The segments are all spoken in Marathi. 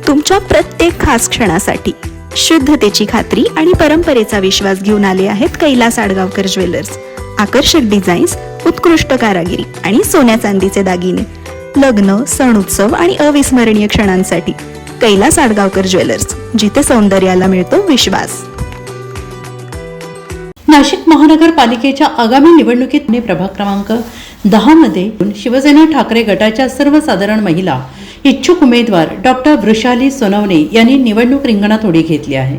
तुमच्या प्रत्येक खास क्षणासाठी शुद्धतेची खात्री आणि परंपरेचा विश्वास घेऊन आले आहेत कैलास आडगावकर ज्वेलर्स. आकर्षक डिझाईन्स, उत्कृष्ट कारागिरी आणि सोन्या चांदीचे दागिने लग्न, सण उत्सव आणि अविस्मरणीय क्षणांसाठी कैलास आडगावकर ज्वेलर्स, जिथे सौंदर्याला मिळतो विश्वास. नाशिक महानगरपालिकेच्या आगामी निवडणुकीत प्रभाग क्रमांक 10 मध्ये शिवसेना ठाकरे गटाच्या सर्वसाधारण महिला इच्छुक उमेदवार डॉक्टर वृषाली सोनवणे यांनी निवडणूक रिंगणात उडी घेतली आहे.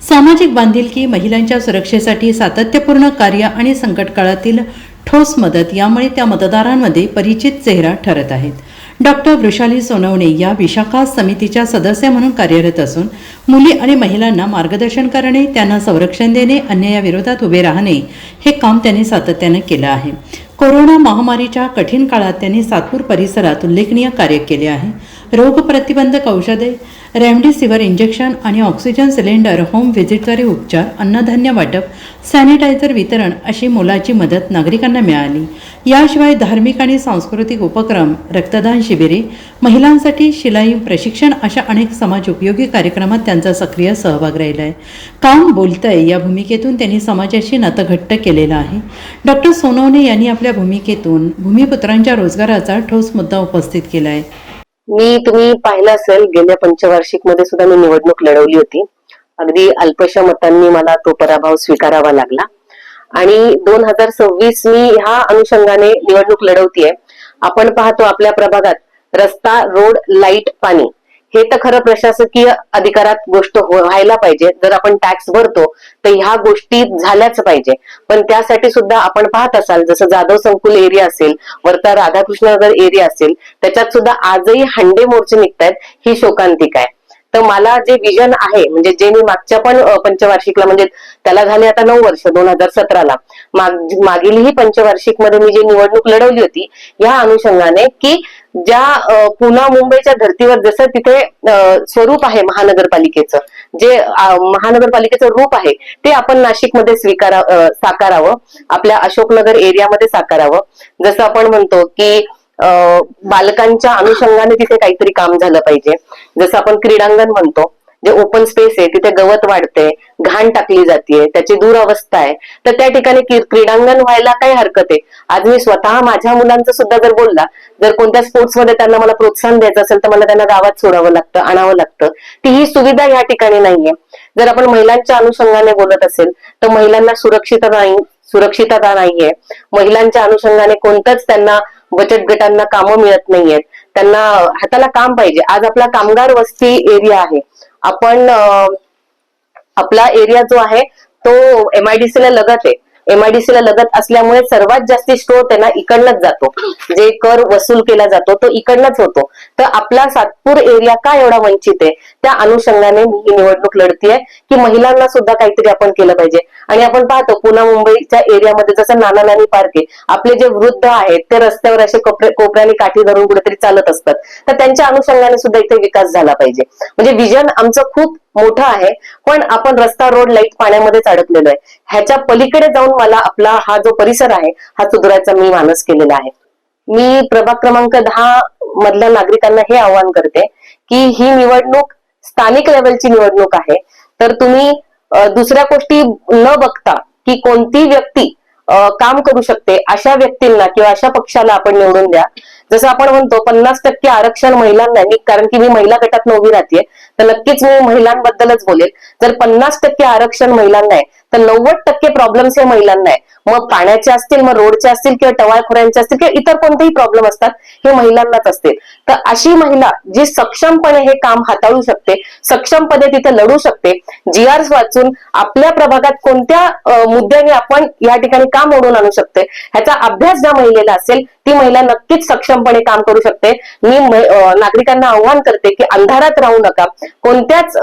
सामाजिक बांधिलकी, महिलांच्या सुरक्षेसाठी सातत्यपूर्ण कार्य आणि संकट काळातील ठोस मदत यामुळे त्या मतदारांमध्ये परिचित चेहरा ठरत आहेत. डॉक्टर वृषाली सोनवणे या विशाखा समितीच्या सदस्य म्हणून कार्यरत असून मुली आणि महिलांना मार्गदर्शन करणे, त्यांना संरक्षण देणे, अन्यायाविरोधात उभे राहणे हे काम त्यांनी सातत्याने केलं आहे. कोरोना महामारीच्या कठीण काळात त्यांनी सातपूर परिसरात उल्लेखनीय कार्य केले आहे. रोग प्रतिबंधक औषधे, रेमडेसिवीर इंजेक्शन आणि ऑक्सिजन सिलेंडर, होम व्हिजिटद्वारे उपचार, अन्नधान्य वाटप, सॅनिटायझर वितरण अशी मोलाची मदत नागरिकांना मिळाली. याशिवाय धार्मिक आणि सांस्कृतिक उपक्रम, रक्तदान शिबिरे, महिलांसाठी शिलाई प्रशिक्षण अशा अनेक समाज उपयोगी कार्यक्रमात त्यांचा सक्रिय सहभाग राहिला आहे. काम बोलतंय या भूमिकेतून त्यांनी समाजाशी नातं घट्ट केलेलं आहे. डॉक्टर सोनवणे यांनी आपल्या भूमिकेतून भूमिपुत्रांच्या रोजगाराचा ठोस मुद्दा उपस्थित केला आहे. तुम्ही पाहिलं असेल, गेल्या पंचवार्षिक मध्ये सुद्धा मी निवडणूक लढवली होती. अगदी अल्पशा मतांनी मला तो पराभव स्वीकारावा लागला आणि 2026 मी ह्या अनुषंगाने निवडणूक लढवतीये. आपण पाहतो आपल्या प्रभागात रस्ता, रोड, लाईट, पाणी हे तर खरं प्रशासकीय अधिकारात गोष्ट व्हायला पाहिजे. जर आपण टॅक्स भरतो तर ह्या गोष्टी झाल्याच पाहिजे. पण त्यासाठी सुद्धा आपण पाहत असाल, जसं जाधव संकुल एरिया असेल, वरता राधाकृष्णनगर एरिया असेल, त्याच्यात सुद्धा आजही हंडे मोर्चे निघतायत. ही शोकांतिका आहे. तर मला जे विजन आहे, म्हणजे जे मी मागच्या पण पंचवार्षिकला, म्हणजे त्याला झाले आता 9 वर्ष, 2017ला मागीलही पंचवार्षिक मध्ये मी जी निवडणूक लढवली होती, या अनुषंगाने की ज्या पुणे मुंबईच्या धर्तीवर जसं तिथे स्वरूप आहे महानगरपालिकेचं, जे महानगरपालिकेचं रूप आहे ते आपण नाशिकमध्ये साकारावं, आपल्या अशोकनगर एरियामध्ये साकारावं. जसं आपण म्हणतो की बालकांच्या अनुषंगाने तिथे काहीतरी काम झालं पाहिजे. जसं आपण क्रीडांगण म्हणतो, जे ओपन स्पेस आहे, तिथे गवत वाढते, घाण टाकली जाते, त्याची दुरावस्था आहे, तर त्या ठिकाणी क्रीडांगण व्हायला काय हरकत आहे. आज मी स्वतः माझ्या मुलांचं सुद्धा जर बोलला, जर कोणत्या स्पोर्ट्समध्ये त्यांना मला प्रोत्साहन द्यायचं असेल तर मला त्यांना गावात सोडावं लागतं, आणावं लागतं. ती ही सुविधा या ठिकाणी नाहीये. जर आपण महिलांच्या अनुषंगाने बोलत असेल तर महिलांना सुरक्षितता नाहीये. महिलांच्या अनुषंगाने कोणतंच त्यांना बचत गटांना कामं मिळत नाहीयेत. त्यांना हाताला काम पाहिजे. आज आपला कामगार वस्ती एरिया आहे. आपण आपला एरिया जो आहे तो MIDC ला लगत आहे. MIDC ला लगत असल्यामुळे सर्वात जास्ती स्त्रोत आहे ना इकडनंच जातो. जे कर वसूल केला जातो तो इकडनंच होतो. तर आपला सातपूर एरिया का एवढा वंचित आहे, त्या अनुषंगाने मी ही निवडणूक लढतीये की महिलांना सुद्धा काहीतरी आपण केलं पाहिजे. आणि आपण पाहतो पुणे मुंबईच्या एरियामध्ये जसं नाना नानी पार्क आहे, आपले जे वृद्ध आहेत ते रस्त्यावर असे कोपऱ्याने काठी धरून कुठेतरी चालत असतात. तर त्यांच्या अनुषंगाने सुद्धा इथे विकास झाला पाहिजे. म्हणजे विजन आमचं खूप मोठं आहे, पण आपण रस्ता, रोड, लाईट, पाण्यामध्येच अडकलेलो आहे. ह्याच्या पलीकडे जाऊन मला आपला हा जो परिसर आहे हा सुधारायचा मी मानस केलेला आहे. मी प्रभाग क्रमांक 10 मधल्या नागरिकांना हे आवाहन करते की ही निवडणूक स्थानिक लेवलची निवडणूक आहे. तर तुम्ही दुसऱ्या गोष्टी न बघता की कोणती व्यक्ती काम करू शकते अशा व्यक्तींना किंवा अशा पक्षाला आपण निवडून द्या. जसं आपण म्हणतो 50% आरक्षण महिलांना, कारण की मी महिला गटात उभी राहते तर नक्कीच मी महिलांबद्दलच बोलेल. जर 50% आरक्षण महिलांना आहे तर 90% प्रॉब्लेम्स हे महिलांना आहे. मग पाण्याचे असतील, मग रोडचे असतील, किंवा टवाळखोऱ्यांचे असतील, किंवा इतर कोणतेही प्रॉब्लेम असतात, हे महिलांनाच असतील. तर अशी महिला जी सक्षमपणे हे काम हाताळू शकते, सक्षमपणे तिथे लढू शकते, GRs वाचून आपल्या प्रभागात कोणत्या मुद्द्याने आपण या ठिकाणी काम ओढून आणू शकते, ह्याचा अभ्यास ज्या महिलेला असेल ती महिला नक्कीच सक्षमपणे काम करू शकते. मी नागरिकांना आव्हान करते की अंधारात राहू नका, कोणत्याच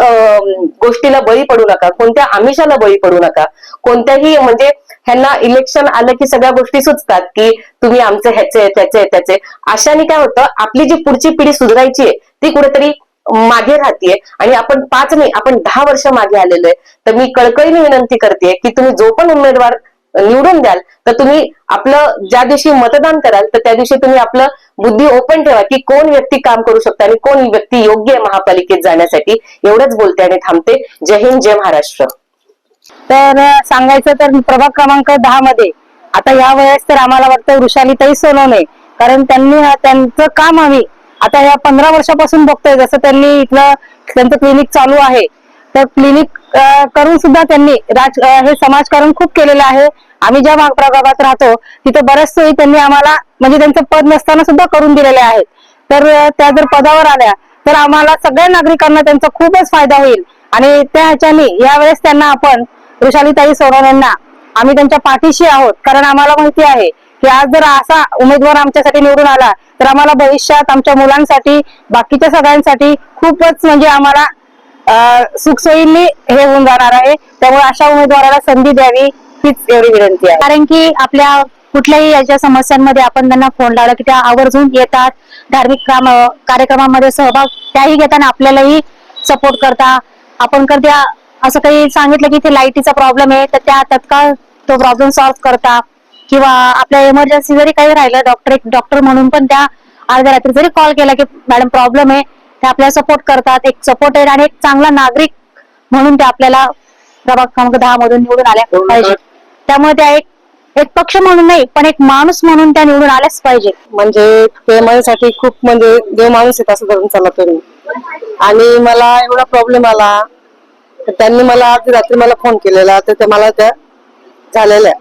गोष्टीला बळी पडू नका, कोणत्या आमिषाला बळी पडू नका. कोणत्याही म्हणजे ह्यांना इलेक्शन आलं की सगळ्या गोष्टी सुचतात की तुम्ही आमचे ह्याचे त्याचे. अशाने काय होतं, आपली जी पुढची पिढी सुधारायची आहे ती कुठेतरी मागे राहतीये आणि आपण 5 नाही, आपण 10 वर्ष मागे आलेलो आहे. तर मी कळकळीने विनंती करते की तुम्ही जो पण उमेदवार निवडून द्याल तर तुम्ही आपलं ज्या दिवशी मतदान कराल तर त्या दिवशी तुम्ही आपलं बुद्धी ओपन ठेवा की कोण व्यक्ती काम करू शकतो आणि कोण व्यक्ती योग्य आहे महापालिकेत जाण्यासाठी. एवढंच बोलते आणि थांबते. जय हिंद, जय महाराष्ट्र. तर सांगायचं तर प्रभाग क्रमांक 10 मध्ये आता या वेळेस तर आम्हाला वाटतं वृषालीताई सोनवणे, कारण त्यांचं काम आम्ही आता या 15 वर्षापासून बघतोय. जसं त्यांनी इथलं त्यांचं क्लिनिक चालू आहे, तर क्लिनिक करून सुद्धा त्यांनी हे समाजकारण खूप केलेलं आहे. आम्ही ज्या प्रभागात राहतो तिथे बऱ्याच सोयी त्यांनी आम्हाला म्हणजे त्यांचं पद नसताना सुद्धा करून दिलेले आहेत. तर त्या जर पदावर आल्या तर आम्हाला सगळ्या नागरिकांना त्यांचा खूपच फायदा होईल. आणि त्या ह्याच्याने यावेळेस त्यांना आपण वृषालीताई सोनवणेंना आम्ही त्यांच्या पाठीशी आहोत, कारण आम्हाला माहिती आहे की आज जर असा उमेदवार आमच्यासाठी निवडून आला तर आम्हाला भविष्यात आमच्या मुलांसाठी बाकीच्या सगळ्यांसाठी खूपच म्हणजे आम्हाला सुखसोयींनी हे होऊन जाणार आहे. त्यामुळे अशा उमेदवाराला संधी द्यावी हीच एवढी विनंती आहे. कारण की आपल्या कुठल्याही याच्या समस्यांमध्ये आपण त्यांना फोन लावला की त्या आवर्जून येतात. धार्मिक कार्यक्रमामध्ये सहभाग त्याही घेताना आपल्यालाही सपोर्ट करता. आपण कधी असं काही सांगितलं की इथे लाईटीचा प्रॉब्लेम आहे तर त्या तत्काळ तो प्रॉब्लेम सॉल्व्ह करता. किंवा आपल्या इमर्जन्सी जरी काही राहिलं डॉक्टर म्हणून पण त्या अर्ध्या रात्री जरी कॉल केला की मॅडम प्रॉब्लेम आहे, ते आपल्याला सपोर्ट करतात. एक सपोर्टेड आणि एक चांगला नागरिक म्हणून ते आपल्याला प्रभाग क्रमांक 10 मधून निवडून आल्या पाहिजे. त्यामुळे त्या एक पक्ष म्हणून नाही पण एक माणूस म्हणून त्या निवडून आल्याच पाहिजे. म्हणजे ते माझ्यासाठी खूप म्हणजे देव माणूस येत असं धरून चालला तुम्ही. आणि मला एवढा प्रॉब्लेम आला तर त्यांनी मला आज रात्री मला फोन केलेला, तर ते मला त्या झालेल्या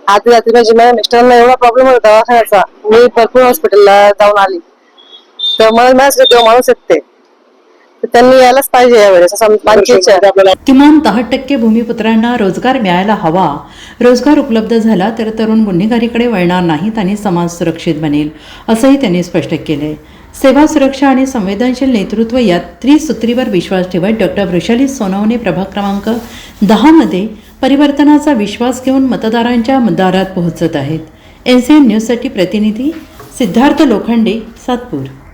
आज रात्री माझ्या मिस्टरांना एवढा प्रॉब्लेम होता दवाखान्याचा, मी भरपूर हॉस्पिटलला जाऊन आली. तर मला माझ्यासाठी देव माणूस येते, तर त्यांनी यायलाच पाहिजे यावेळेस असं माझी इच्छा आहे. किमान 10% भूमिपुत्रांना रोजगार मिळायला हवा. रोजगार उपलब्ध झाला तर तरुण गुन्हेगारीकडे वळणार नाहीत आणि समाज सुरक्षित बनेल, असंही त्यांनी स्पष्ट केलंय. सेवा, सुरक्षा आणि संवेदनशील नेतृत्व या त्रिसूत्रीवर विश्वास ठेवत डॉक्टर वृषाली सोनवणे प्रभाग क्रमांक 10 मध्ये परिवर्तनाचा विश्वास घेऊन मतदारांच्या दारात पोहोचत आहेत. NCN न्यूजसाठी प्रतिनिधी सिद्धार्थ लोखंडे, सातपूर.